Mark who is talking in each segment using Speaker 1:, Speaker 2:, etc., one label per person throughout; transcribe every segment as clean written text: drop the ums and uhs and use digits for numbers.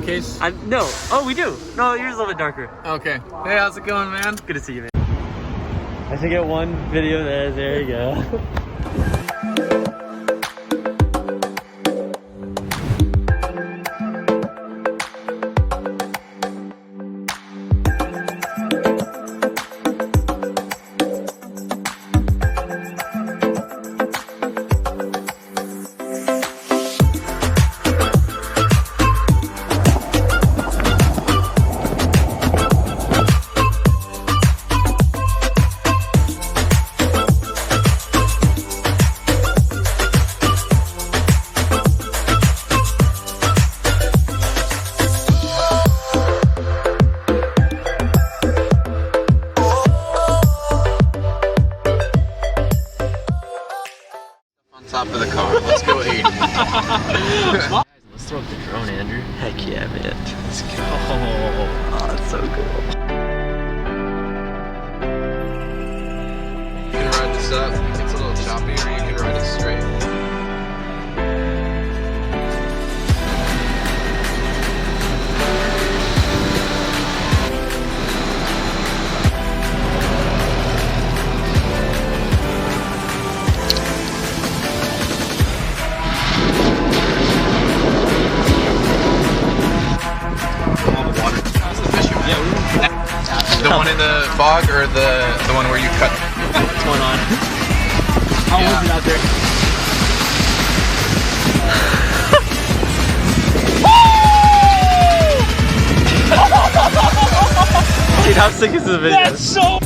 Speaker 1: phone case?
Speaker 2: No. Oh, we do. No, yours is a little bit darker.
Speaker 1: Okay. Hey, how's it going, man?
Speaker 2: Good to see you, man. I should get one video there. There you go.
Speaker 1: Top of the car. Let's go 80.
Speaker 2: Let's throw up the drone, Andrew. Heck yeah, man. Let's go. Oh, that's so cool.
Speaker 1: You can ride this up. It's a little choppy, or you can ride it straight. The one in the bog or the one where you cut?
Speaker 2: What's going on? How was it out there? Dude, how sick is this video? That's so...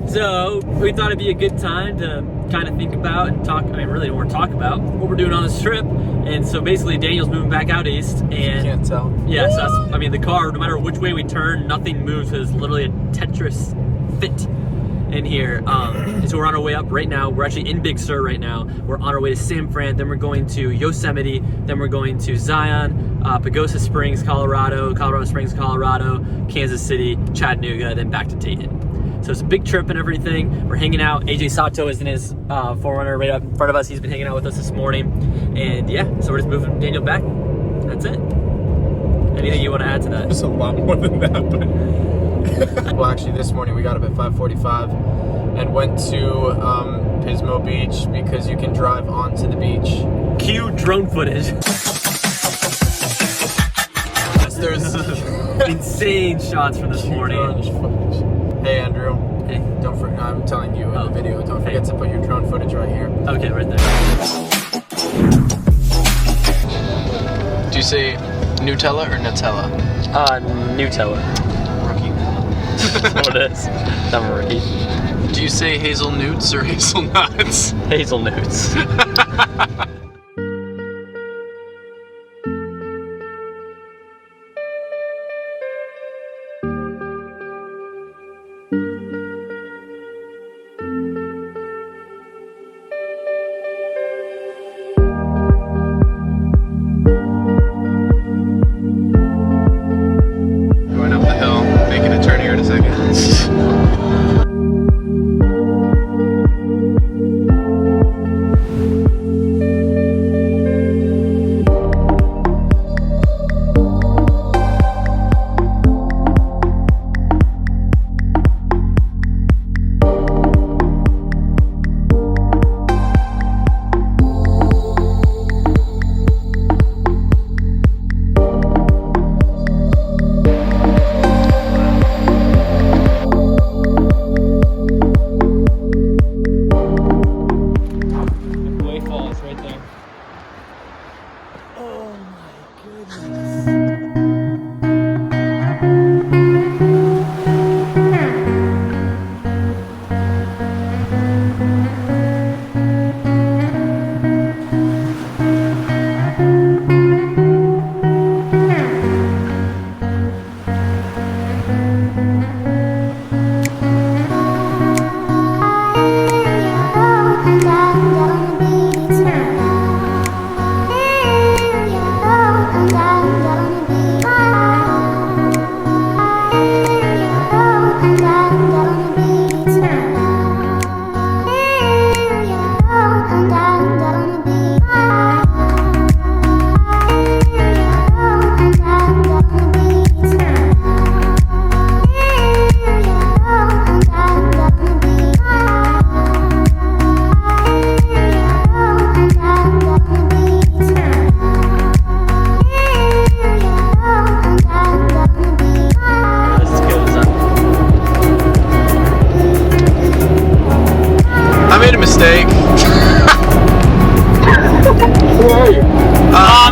Speaker 2: So we thought it'd be a good time to kind of think about and talk, I mean really more talk about what we're doing on this trip. And so basically Daniel's moving back out east and...
Speaker 1: You can't tell.
Speaker 2: Yeah, so that's, I mean the car, no matter which way we turn, nothing moves. It's literally a Tetris fit in here. And so we're on our way up right now. We're actually in Big Sur right now. We're on our way to San Fran, then we're going to Yosemite, then we're going to Zion, Pagosa Springs, Colorado, Colorado Springs, Colorado, Kansas City, Chattanooga, then back to Dayton. So it's a big trip and everything. We're hanging out. AJ Sato is in his 4Runner right up in front of us. He's been hanging out with us this morning. And yeah, so we're just moving Daniel back. That's it. Anything you want to add to that?
Speaker 1: There's a lot more than that, but... Well, actually, this morning we got up at 5:45 and went to Pismo Beach because you can drive onto the beach.
Speaker 2: Cue drone footage.
Speaker 1: There's
Speaker 2: insane shots from this morning.
Speaker 1: Hey Andrew.
Speaker 2: Hey.
Speaker 1: Don't forget. I'm telling you in the video. Don't forget to put your drone footage right here.
Speaker 2: Okay, right there.
Speaker 1: Do you say Nutella or Nutella?
Speaker 2: Nutella.
Speaker 1: Rookie.
Speaker 2: That's what it is. I'm a rookie.
Speaker 1: Do you say hazelnuts or hazelnuts?
Speaker 2: Hazelnuts.
Speaker 1: Going up the hill, making a turn here in a second.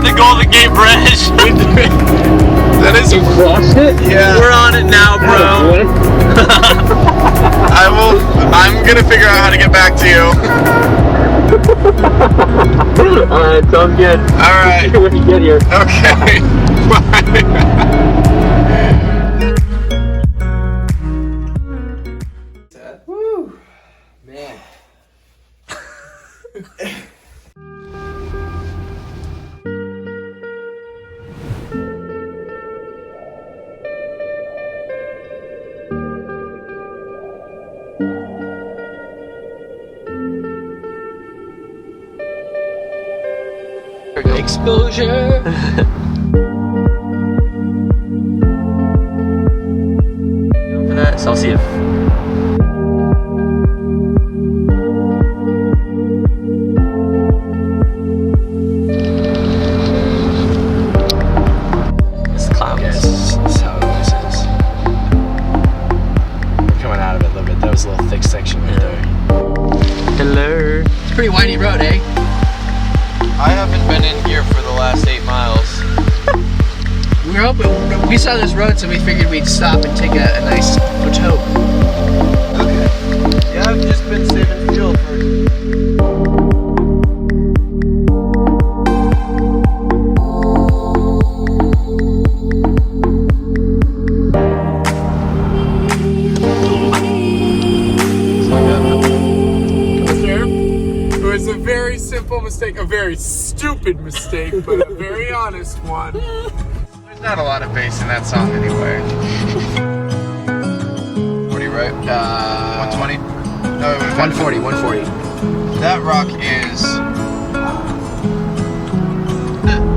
Speaker 2: the Golden Gate Bridge.
Speaker 1: That is.
Speaker 3: You crossed it?
Speaker 1: Yeah.
Speaker 2: We're on it now, bro.
Speaker 1: I'm gonna figure out how to get back to you.
Speaker 3: Alright, sounds good.
Speaker 1: Alright.
Speaker 3: When you get here.
Speaker 1: Okay. Bye. Woo. Man.
Speaker 3: Exposure.
Speaker 2: For that, Celsius. It's clouds.
Speaker 1: Yes, this is how it always is. We're coming out of it a little bit. That was a little thick section right there.
Speaker 2: Hello.
Speaker 3: It's a pretty windy road, eh?
Speaker 1: I haven't been in here for the last 8 miles.
Speaker 3: We saw this road, so we figured we'd stop and take a nice photo.
Speaker 1: Okay. Yeah, I've just been saving fuel for. It was a very simple mistake, a very stupid mistake, but a very honest one. There's not a lot of bass in that song anyway. What are you right? 120? No, it was 140. 140. That rock is.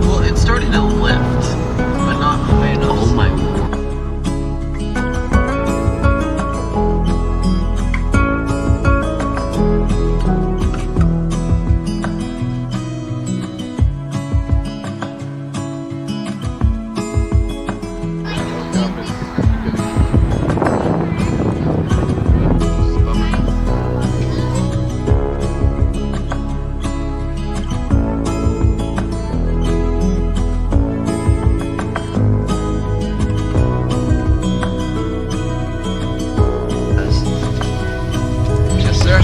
Speaker 3: Well, it's starting to lift, but not high enough.
Speaker 2: Oh my.
Speaker 1: Yes, sir.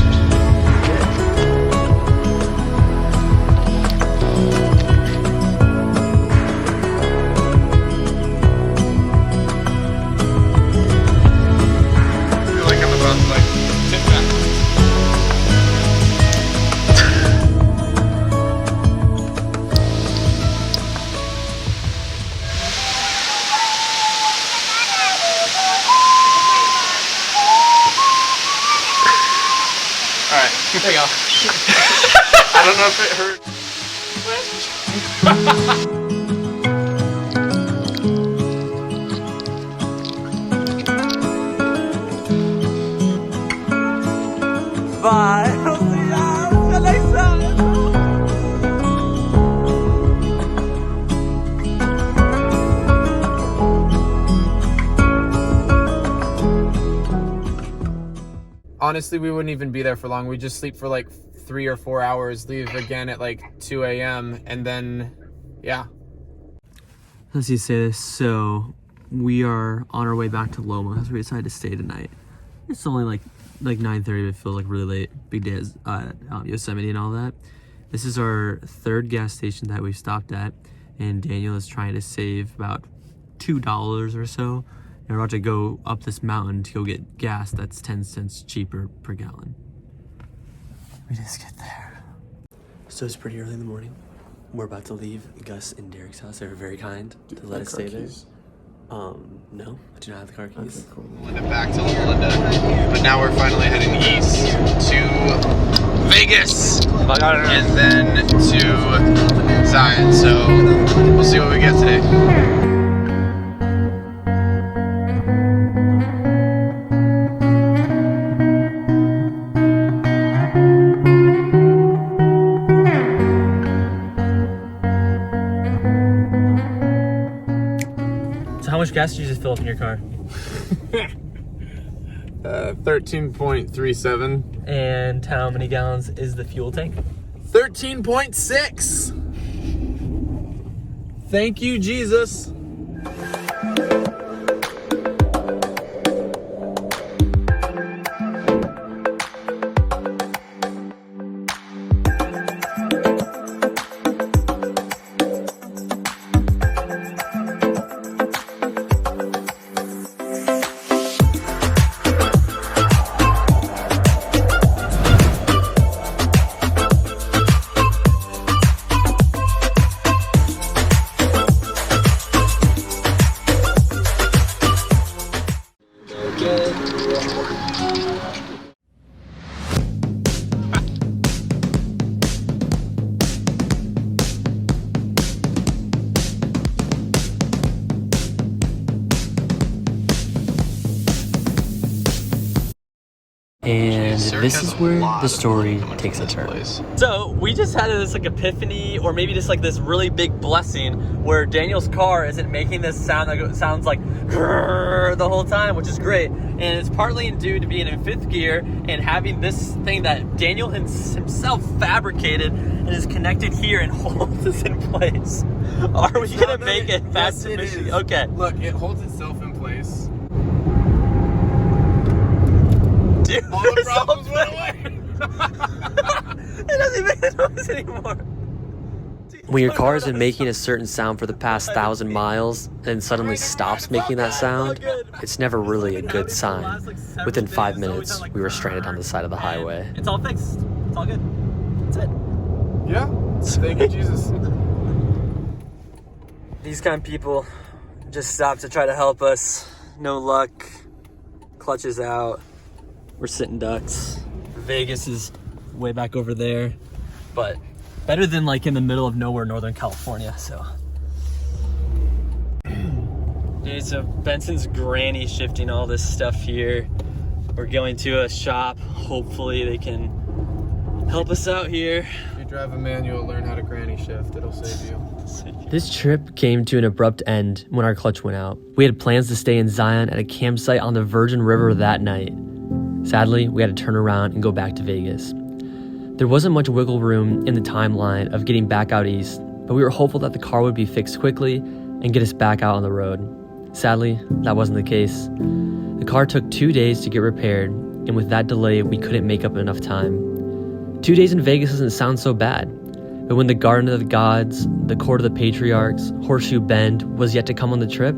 Speaker 1: I feel like I'm about to tip backwards. Alright, there you go. I don't know if it hurt.
Speaker 2: Bye.
Speaker 1: Honestly, we wouldn't even be there for long. We just sleep for like 3 or 4 hours, leave again at like 2 a.m. and then, yeah.
Speaker 2: Let's see, say this. So we are on our way back to Loma because we decided to stay tonight. It's only like 9:30, but it feels like really late. Big day at Yosemite and all that. This is our third gas station that we've stopped at, and Daniel is trying to save about $2 or so. And we're about to go up this mountain to go get gas that's 10 cents cheaper per gallon. We just get there. So it's pretty early in the morning. We're about to leave Gus and Derek's house. They were very kind to let us stay there. No, I do not have the car keys.
Speaker 1: Okay, cool. Linda back to Linda. But now we're finally heading east to Vegas. And then to Zion. So we'll see what we get today.
Speaker 2: So how much gas did you just fill up in your car?
Speaker 1: 13.37.
Speaker 2: And how many gallons is the fuel tank?
Speaker 1: 13.6. Thank you, Jesus.
Speaker 2: And this is where the story takes a turn. So we just had this like epiphany, or maybe just like this really big blessing, where Daniel's car isn't making this sound that sounds like grrr the whole time, which is great. And it's partly due to being in 5th gear and having this thing that Daniel himself fabricated and is connected here and holds us in place. Are we gonna make it back to Michigan? Okay.
Speaker 1: Look, it holds itself in place.
Speaker 2: Dude,
Speaker 1: All the problems went away.
Speaker 2: It doesn't make a noise anymore. When your car has been making a certain sound for the past 1,000 miles and then suddenly stops making that sound, it's never really a good sign. Within 5 minutes, we were stranded on the side of the highway. It's all fixed. It's all good. That's it.
Speaker 1: Yeah. Thank you, Jesus.
Speaker 2: These kind of people just stop to try to help us. No luck. Clutch is out. We're sitting ducks. Vegas is way back over there, but better than like in the middle of nowhere, Northern California, so. Dude, so Benson's granny shifting all this stuff here. We're going to a shop. Hopefully they can help us out here.
Speaker 1: If you drive a manual, learn how to granny shift. It'll save you.
Speaker 2: This trip came to an abrupt end when our clutch went out. We had plans to stay in Zion at a campsite on the Virgin River that night. Sadly, we had to turn around and go back to Vegas. There wasn't much wiggle room in the timeline of getting back out east, but we were hopeful that the car would be fixed quickly and get us back out on the road. Sadly, that wasn't the case. The car took 2 days to get repaired, and with that delay, we couldn't make up enough time. 2 days in Vegas doesn't sound so bad, but when the Garden of the Gods, the Court of the Patriarchs, Horseshoe Bend was yet to come on the trip,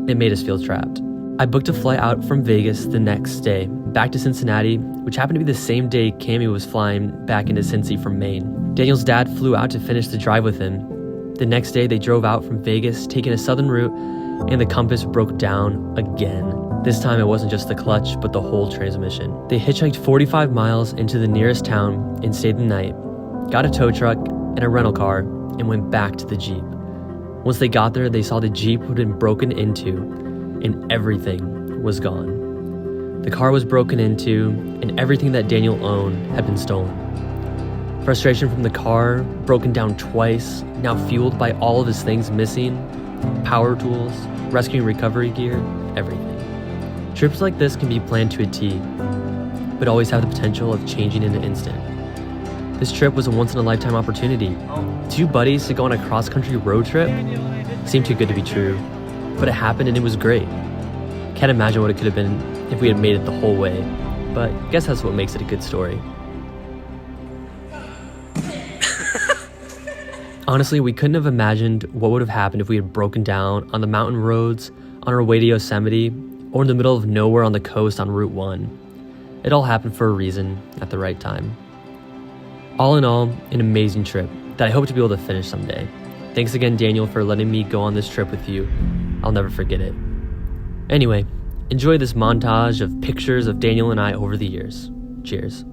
Speaker 2: it made us feel trapped. I booked a flight out from Vegas the next day, back to Cincinnati, which happened to be the same day Cammy was flying back into Cincy from Maine. Daniel's dad flew out to finish the drive with him. The next day, they drove out from Vegas, taking a southern route, and the compass broke down again. This time, it wasn't just the clutch, but the whole transmission. They hitchhiked 45 miles into the nearest town and stayed the night, got a tow truck and a rental car, and went back to the Jeep. Once they got there, they saw the Jeep had been broken into, and everything was gone. The car was broken into, and everything that Daniel owned had been stolen. Frustration from the car, broken down twice, now fueled by all of his things missing, power tools, rescue and recovery gear, everything. Trips like this can be planned to a T, but always have the potential of changing in an instant. This trip was a once-in-a-lifetime opportunity. 2 buddies to go on a cross-country road trip seemed too good to be true, but it happened and it was great. Can't imagine what it could have been if we had made it the whole way, but I guess that's what makes it a good story. Honestly, we couldn't have imagined what would have happened if we had broken down on the mountain roads on our way to Yosemite or in the middle of nowhere on the coast on Route 1. It all happened for a reason at the right time. All in all, an amazing trip that I hope to be able to finish someday. Thanks again, Daniel, for letting me go on this trip with you. I'll never forget it. Anyway, enjoy this montage of pictures of Daniel and I over the years. Cheers.